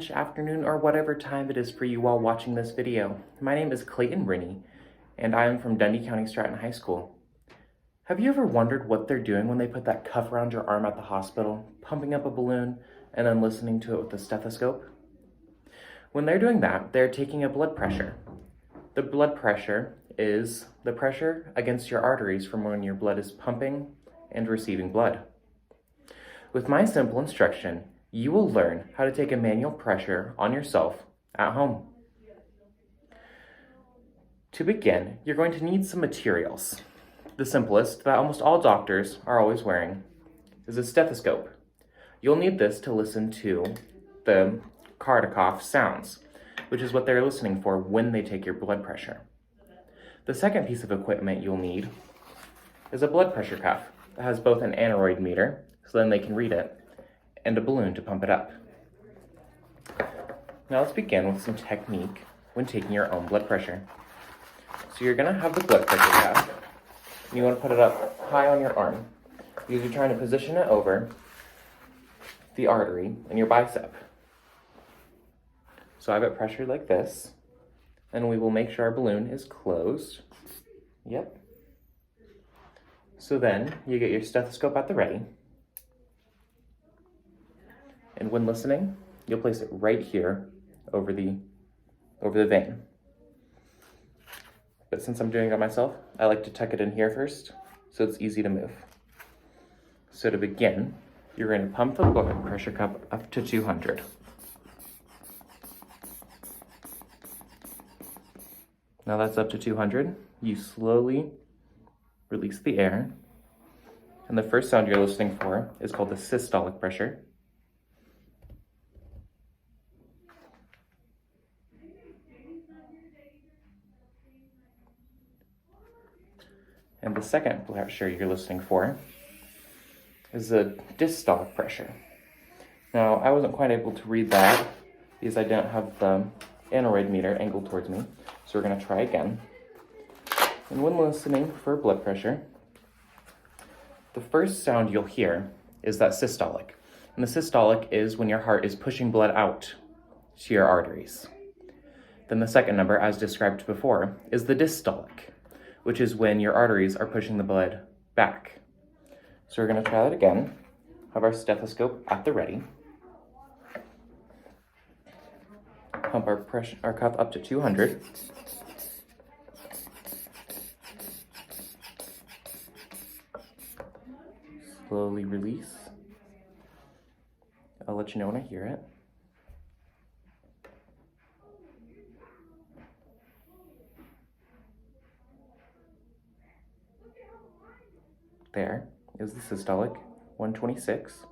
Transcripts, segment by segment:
lunch, afternoon, or whatever time it is for you while watching this video. My name is Clayton Rinney, and I am from Dundee County Stratton High School. Have you ever wondered what they're doing when they put that cuff around your arm at the hospital, pumping up a balloon, and then listening to it with a stethoscope? When they're doing that, they're taking a blood pressure. The blood pressure is the pressure against your arteries from when your blood is pumping and receiving blood. With my simple instruction, you will learn how to take a manual pressure on yourself at home. To begin, you're going to need some materials. The simplest, that almost all doctors are always wearing, is a stethoscope. You'll need this to listen to the Korsakoff sounds, which is what they're listening for when they take your blood pressure. The second piece of equipment you'll need is a blood pressure cuff that has both an aneroid meter, so then they can read it, and a balloon to pump it up. Now let's begin with some technique when taking your own blood pressure. So you're gonna have the blood pressure cuff, and you wanna put it up high on your arm, because you're trying to position it over the artery in your bicep. So I have it pressured like this, and we will make sure our balloon is closed. Yep. So then you get your stethoscope at the ready. And when listening, you'll place it right here over the vein. But since I'm doing it myself, I like to tuck it in here first, so it's easy to move. So to begin, you're going to pump the blood pressure cup up to 200. Now that's up to 200. You slowly release the air. And the first sound you're listening for is called the systolic pressure. And the second pressure you're listening for is the diastolic pressure. Now, I wasn't quite able to read that because I didn't have the aneroid meter angled towards me. So we're gonna try again. And when listening for blood pressure, the first sound you'll hear is that systolic. And the systolic is when your heart is pushing blood out to your arteries. Then the second number, as described before, is the diastolic, which is when your arteries are pushing the blood back. So we're gonna try that again. Have our stethoscope at the ready. Pump our cuff up to 200. Slowly release. I'll let you know when I hear it. There is the systolic, 126.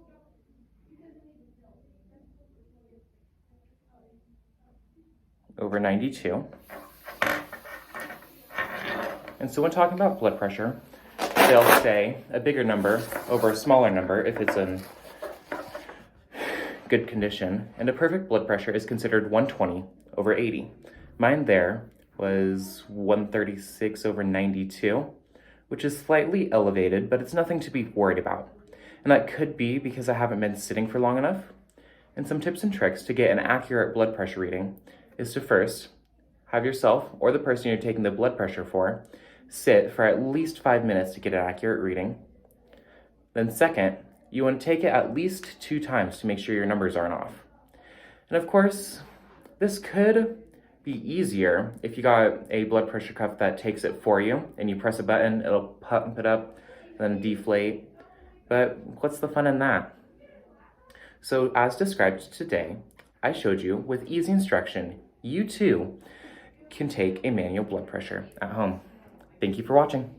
Over 92. And so when talking about blood pressure, they'll say a bigger number over a smaller number if it's in good condition. And a perfect blood pressure is considered 120 over 80. Mine there was 136 over 92, which is slightly elevated, but it's nothing to be worried about. And that could be because I haven't been sitting for long enough. And some tips and tricks to get an accurate blood pressure reading is to first have yourself or the person you're taking the blood pressure for sit for at least 5 minutes to get an accurate reading. Then second, you want to take it at least 2 times to make sure your numbers aren't off. And of course, this could be easier if you got a blood pressure cuff that takes it for you and you press a button, it'll pump it up, then deflate. But what's the fun in that? So as described today, I showed you with easy instruction, you too can take a manual blood pressure at home. Thank you for watching.